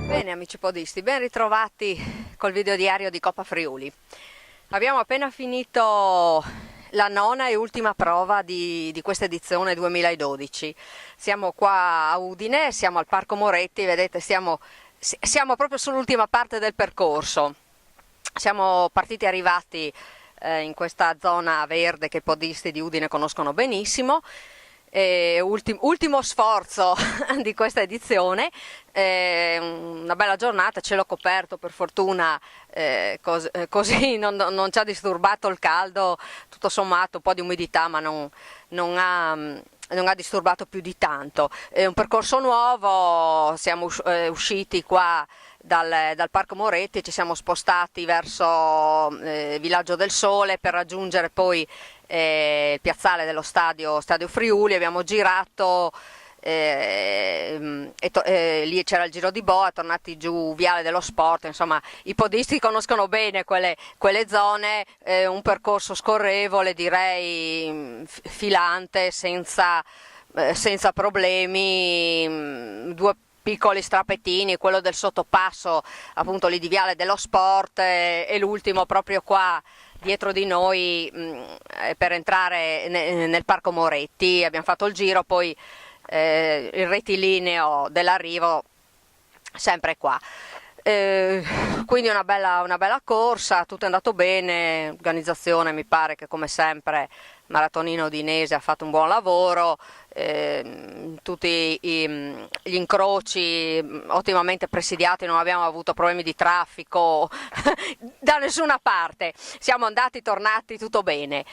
Bene amici podisti, ben ritrovati col video diario di Coppa Friuli. Abbiamo appena finito la nona e ultima prova di questa edizione 2012. Siamo qua a Udine, siamo al Parco Moretti, vedete siamo proprio sull'ultima parte del percorso. Siamo partiti e arrivati in questa zona verde che i podisti di Udine conoscono benissimo. Ultimo sforzo di questa edizione, una bella giornata, cielo coperto per fortuna, così non ci ha disturbato il caldo, tutto sommato un po' di umidità ma non ha disturbato più di tanto. È un percorso nuovo, siamo usciti qua dal Parco Moretti, ci siamo spostati verso Villaggio del Sole per raggiungere poi il piazzale dello stadio Friuli. Abbiamo girato, lì c'era il giro di boa, tornati giù Viale dello Sport, insomma i podisti conoscono bene quelle zone, un percorso scorrevole, direi filante, senza problemi, due piccoli strapettini, quello del sottopasso appunto lì di Viale dello Sport e l'ultimo proprio qua dietro di noi per entrare nel Parco Moretti. Abbiamo fatto il giro, poi il rettilineo dell'arrivo sempre qua. Quindi una bella corsa, tutto è andato bene, l'organizzazione mi pare che come sempre Maratonino Udinese ha fatto un buon lavoro, tutti gli incroci ottimamente presidiati, non abbiamo avuto problemi di traffico da nessuna parte, siamo andati, tornati, tutto bene.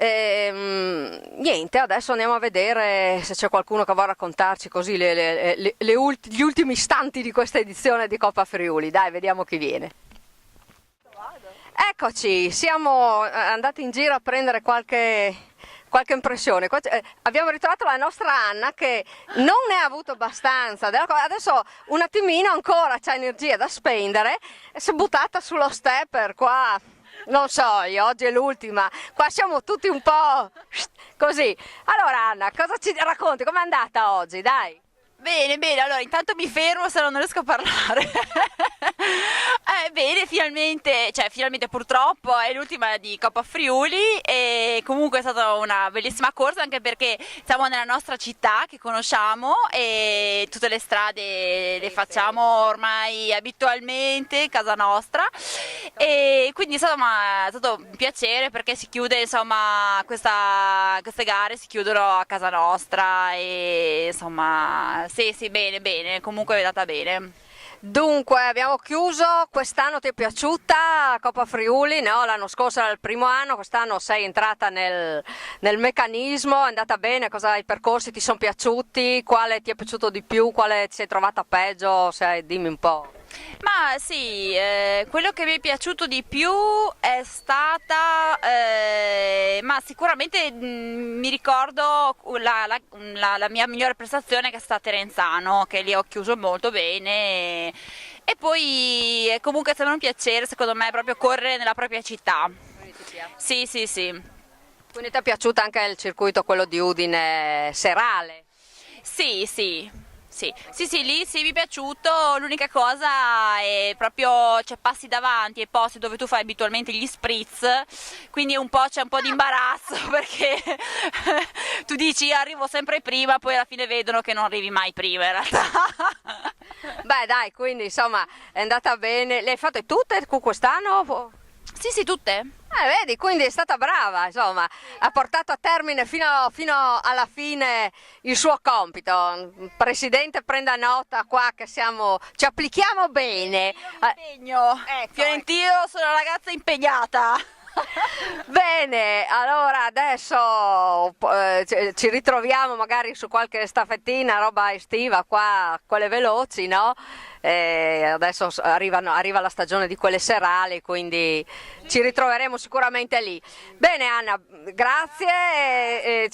Niente, adesso andiamo a vedere se c'è qualcuno che vuole raccontarci così gli ultimi istanti di questa edizione di Coppa Friuli. Dai, vediamo chi viene. Eccoci, siamo andati in giro a prendere qualche impressione. Abbiamo ritrovato la nostra Anna che non ne ha avuto abbastanza, adesso un attimino ancora c'ha energia da spendere e si è buttata sullo stepper qua. Non so, io oggi è l'ultima, qua siamo tutti un po' così. Allora Anna, cosa ci racconti? Com'è andata oggi? Dai. Bene, bene, allora intanto mi fermo se no non riesco a parlare. Bene, finalmente purtroppo è l'ultima di Coppa Friuli e comunque è stata una bellissima corsa anche perché siamo nella nostra città che conosciamo e tutte le strade le facciamo ormai abitualmente, casa nostra, e quindi è stato un piacere perché si chiude, insomma, queste gare si chiudono a casa nostra e insomma sì, bene, comunque è andata bene. Dunque, abbiamo chiuso, quest'anno ti è piaciuta Coppa Friuli? No, l'anno scorso era il primo anno, quest'anno sei entrata nel meccanismo, è andata bene, i percorsi ti sono piaciuti? Quale ti è piaciuto di più? Quale ti sei trovata peggio? Dimmi un po'. Ma sì, quello che mi è piaciuto di più è stata, ma sicuramente mi ricordo la mia migliore prestazione che è stata Terenzano, che lì ho chiuso molto bene e poi comunque è stato un piacere secondo me proprio correre nella propria città. Sì. Quindi ti è piaciuto anche il circuito, quello di Udine serale? Sì, lì sì, mi è piaciuto, l'unica cosa è proprio, passi davanti ai posti dove tu fai abitualmente gli spritz, quindi c'è un po' di imbarazzo perché tu dici arrivo sempre prima, poi alla fine vedono che non arrivi mai prima in realtà. Beh dai, quindi insomma è andata bene, le hai fatte tutte quest'anno? Sì, sì, tutte. Vedi, quindi è stata brava, insomma, ha portato a termine fino alla fine il suo compito. Presidente, prenda nota qua che ci applichiamo bene. Impegno. Ecco, Fiorentino, sono una ragazza impegnata. Bene, allora adesso ci ritroviamo magari su qualche staffettina, roba estiva qua, quelle veloci, no? Adesso arriva la stagione di quelle serali, quindi ci ritroveremo sicuramente lì. Bene Anna, grazie,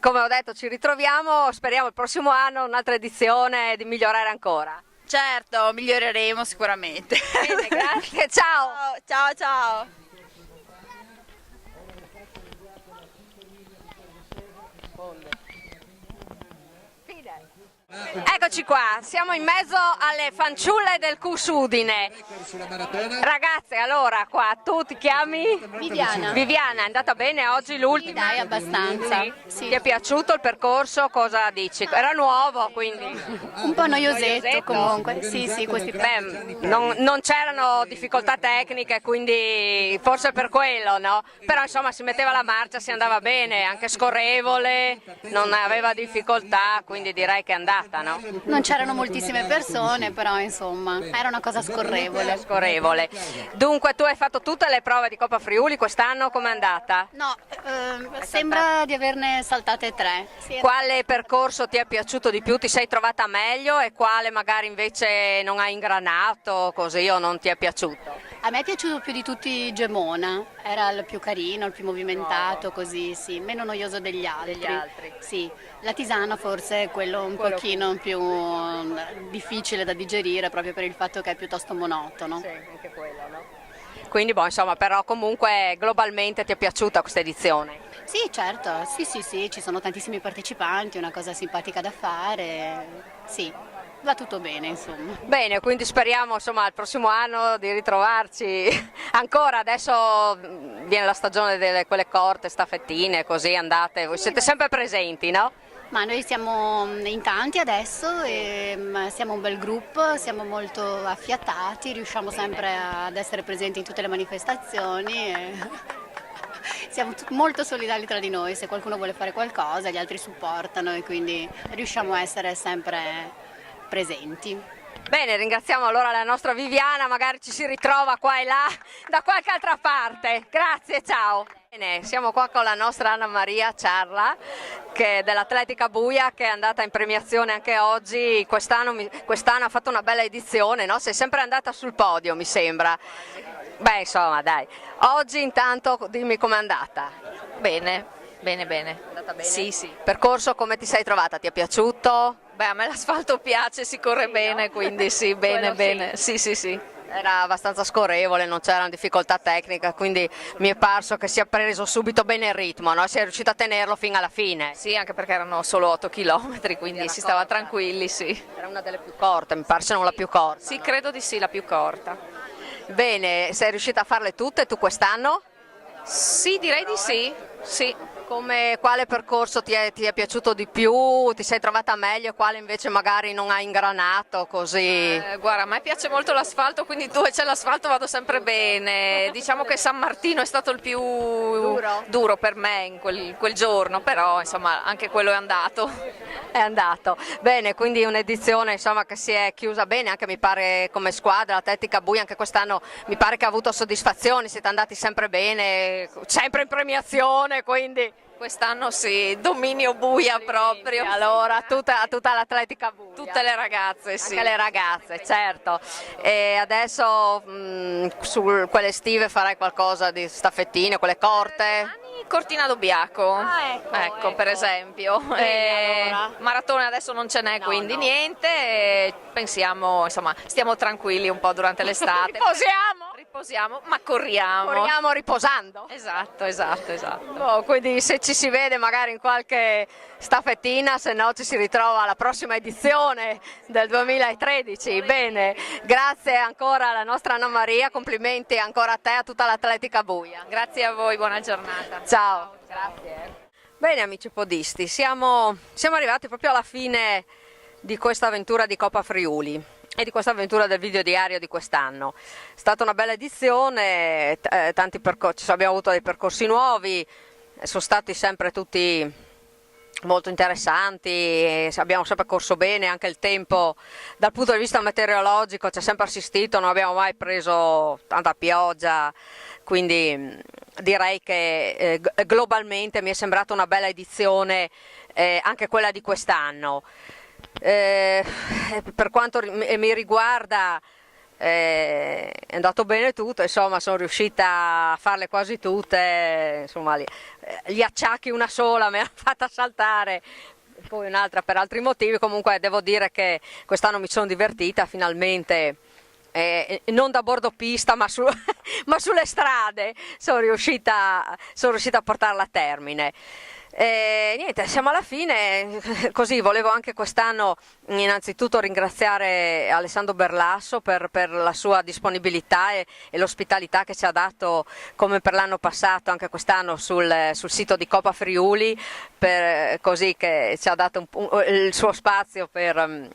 come ho detto ci ritroviamo, speriamo il prossimo anno un'altra edizione di migliorare ancora. Certo, miglioreremo sicuramente. Bene, grazie, ciao! Ciao, ciao. Eccoci qua, siamo in mezzo alle fanciulle del Cusudine. Ragazze, allora qua, tu ti chiami? Viviana. Viviana, è andata bene oggi l'ultima? Dai, abbastanza. Sì. Ti è piaciuto il percorso? Cosa dici? Era nuovo, quindi... Un po' noiosetto comunque. Sì, sì, questi Beh, non c'erano difficoltà tecniche, quindi forse per quello, no? Però insomma si metteva la marcia, si andava bene, anche scorrevole, non aveva difficoltà, quindi direi che è andata, no? Non c'erano moltissime persone, però insomma, era una cosa scorrevole. Scorrevole. Dunque tu hai fatto tutte le prove di Coppa Friuli quest'anno, com'è andata? No, sembra di averne saltate 3. Sì, Quale percorso ti è piaciuto di più, ti sei trovata meglio e quale magari invece non hai ingranato così o non ti è piaciuto? a me è piaciuto più di tutti Gemona, era il più carino, il più movimentato, così, sì, meno noioso degli altri. Sì, la tisana forse è quello un pochino più difficile da digerire proprio per il fatto che è piuttosto monotono. Sì, anche quello, no? Quindi, boh, insomma, però comunque globalmente ti è piaciuta questa edizione? Sì, certo, sì, ci sono tantissimi partecipanti, una cosa simpatica da fare, sì, va tutto bene, insomma. Bene, quindi speriamo, insomma, il prossimo anno di ritrovarci ancora. Adesso viene la stagione delle quelle corte, staffettine, così andate, voi siete sempre presenti, no? Ma noi siamo in tanti adesso e siamo un bel gruppo, siamo molto affiatati, riusciamo sempre ad essere presenti in tutte le manifestazioni e siamo molto solidali tra di noi, se qualcuno vuole fare qualcosa gli altri supportano e quindi riusciamo a essere sempre presenti. Bene, ringraziamo allora la nostra Viviana, magari ci si ritrova qua e là da qualche altra parte. Grazie, ciao. Bene, siamo qua con la nostra Anna Maria Ciarla, che è dell'Atletica Buia, che è andata in premiazione anche oggi. Quest'anno ha fatto una bella edizione, no? Sei sempre andata sul podio, mi sembra. Beh, insomma, dai. Oggi intanto dimmi com'è andata. Bene. È andata bene? Sì, sì. Percorso come ti sei trovata? Ti è piaciuto? Beh, a me l'asfalto piace, si corre bene, quindi sì, bene, bene. Sì. Era abbastanza scorrevole, non c'erano difficoltà tecniche, quindi mi è parso che si è preso subito bene il ritmo, no? Si è riuscito a tenerlo fino alla fine. Sì, anche perché erano solo 8 chilometri, quindi Era si stava corta. tranquilli, sì. Era una delle più corte, mi pare se non la più corta. Sì, no? credo di sì, la più corta. Bene, sei riuscita a farle tutte tu quest'anno? Sì, direi di sì, sì. Quale percorso ti è piaciuto di più? Ti sei trovata meglio e quale invece magari non hai ingranato così? Guarda, a me piace molto l'asfalto, quindi dove c'è l'asfalto vado sempre bene. Diciamo che San Martino è stato il più duro per me in quel giorno, però insomma anche quello è andato. È andato. Bene, quindi un'edizione insomma che si è chiusa bene, anche mi pare come squadra, l'Atletica Buia anche quest'anno mi pare che ha avuto soddisfazioni, siete andati sempre bene, sempre in premiazione, quindi... Quest'anno sì, dominio Buia proprio. Allora, tutta l'Atletica Buia. Tutte le ragazze, sì. Anche le ragazze, certo. E adesso su quelle estive farai qualcosa di staffettine, quelle corte? Cortina d'Obbiaco, ecco. per esempio. Allora. Maratone adesso non ce n'è, quindi no. niente. E pensiamo, insomma, stiamo tranquilli un po' durante l'estate. Riposiamo, ma corriamo. Corriamo riposando. Esatto. No, quindi se ci si vede magari in qualche staffettina, se no ci si ritrova alla prossima edizione del 2013. Bene, grazie ancora alla nostra Anna Maria, complimenti ancora a te e a tutta l'Atletica Buia. Grazie a voi, buona giornata. Ciao. Grazie. Bene amici podisti, siamo arrivati proprio alla fine di questa avventura di Coppa Friuli. e di questa avventura del video diario di quest'anno. È stata una bella edizione, tanti percorsi, abbiamo avuto dei percorsi nuovi, sono stati sempre tutti molto interessanti, abbiamo sempre corso bene, anche il tempo dal punto di vista meteorologico ci ha sempre assistito, non abbiamo mai preso tanta pioggia, quindi direi che globalmente mi è sembrata una bella edizione, anche quella di quest'anno. Per quanto mi riguarda è andato bene tutto, insomma sono riuscita a farle quasi tutte, insomma gli acciacchi una sola me l'ha fatta saltare, poi un'altra per altri motivi, comunque devo dire che quest'anno mi sono divertita finalmente, non da bordo pista ma sulle strade sono riuscita a portarla a termine. Niente, siamo alla fine, così volevo anche quest'anno innanzitutto ringraziare Alessandro Berlasso per la sua disponibilità e l'ospitalità che ci ha dato come per l'anno passato anche quest'anno sul sito di Copa Friuli, così che ci ha dato il suo spazio per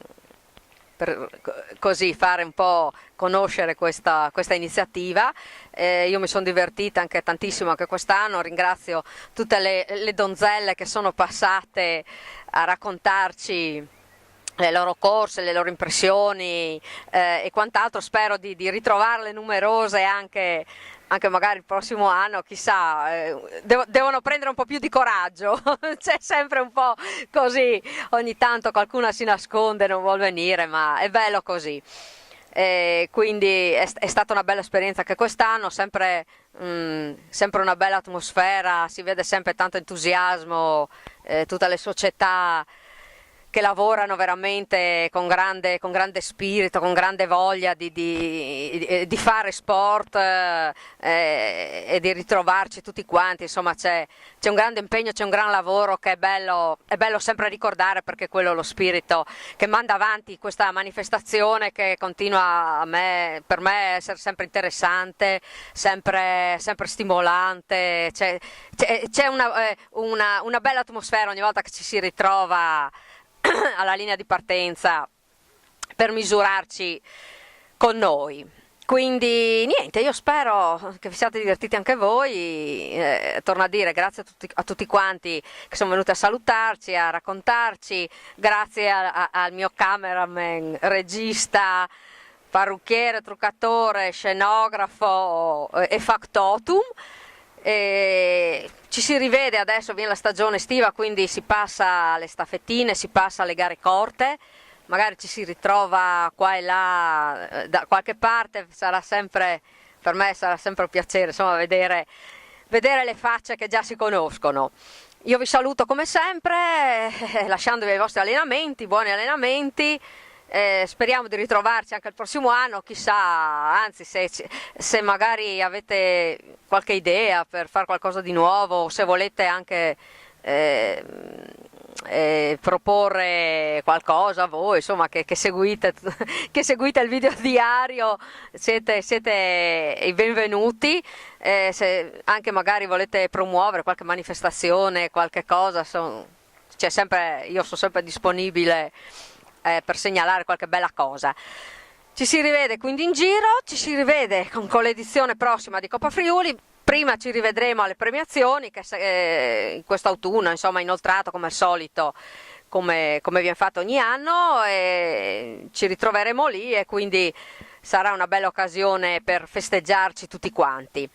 così fare un po' conoscere questa iniziativa. Io mi sono divertita anche tantissimo anche quest'anno, ringrazio tutte le donzelle che sono passate a raccontarci le loro corse, le loro impressioni e quant'altro, spero di ritrovarle numerose anche magari il prossimo anno, chissà, devono prendere un po' più di coraggio, c'è sempre un po' così, ogni tanto qualcuna si nasconde, non vuol venire, ma è bello così. Quindi è stata una bella esperienza anche quest'anno, sempre una bella atmosfera, si vede sempre tanto entusiasmo, tutte le società che lavorano veramente con grande spirito, con grande voglia di fare sport e di ritrovarci tutti quanti, insomma c'è un grande impegno, c'è un gran lavoro che è bello sempre ricordare, perché quello è lo spirito che manda avanti questa manifestazione, che continua per me a essere sempre interessante, sempre stimolante, c'è una bella atmosfera ogni volta che ci si ritrova alla linea di partenza per misurarci con noi. Quindi niente, io spero che vi siate divertiti anche voi, torno a dire grazie a tutti quanti che sono venuti a salutarci, a raccontarci, grazie al mio cameraman, regista, parrucchiere, truccatore, scenografo e factotum. Ci si rivede adesso, viene la stagione estiva, quindi si passa alle staffettine, si passa alle gare corte, magari ci si ritrova qua e là da qualche parte, per me sarà sempre un piacere, insomma, vedere le facce che già si conoscono. Io vi saluto come sempre, lasciandovi ai vostri allenamenti, buoni allenamenti. Speriamo di ritrovarci anche il prossimo anno, chissà, anzi se magari avete qualche idea per fare qualcosa di nuovo, o se volete anche proporre qualcosa voi, insomma, che seguite il video diario, siete i benvenuti, se anche magari volete promuovere qualche manifestazione, qualche cosa, io sono sempre disponibile per segnalare qualche bella cosa. Ci si rivede quindi in giro, ci si rivede con l'edizione prossima di Copa Friuli. Prima ci rivedremo alle premiazioni che in quest'autunno, insomma, inoltrato come al solito, come viene fatto ogni anno, e ci ritroveremo lì e quindi sarà una bella occasione per festeggiarci tutti quanti.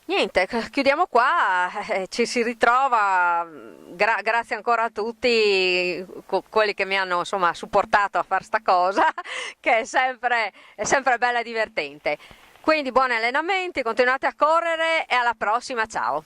Niente, chiudiamo qua, ci si ritrova, grazie ancora a tutti quelli che mi hanno, insomma, supportato a fare sta cosa, che è sempre bella e divertente. Quindi buoni allenamenti, continuate a correre e alla prossima, ciao!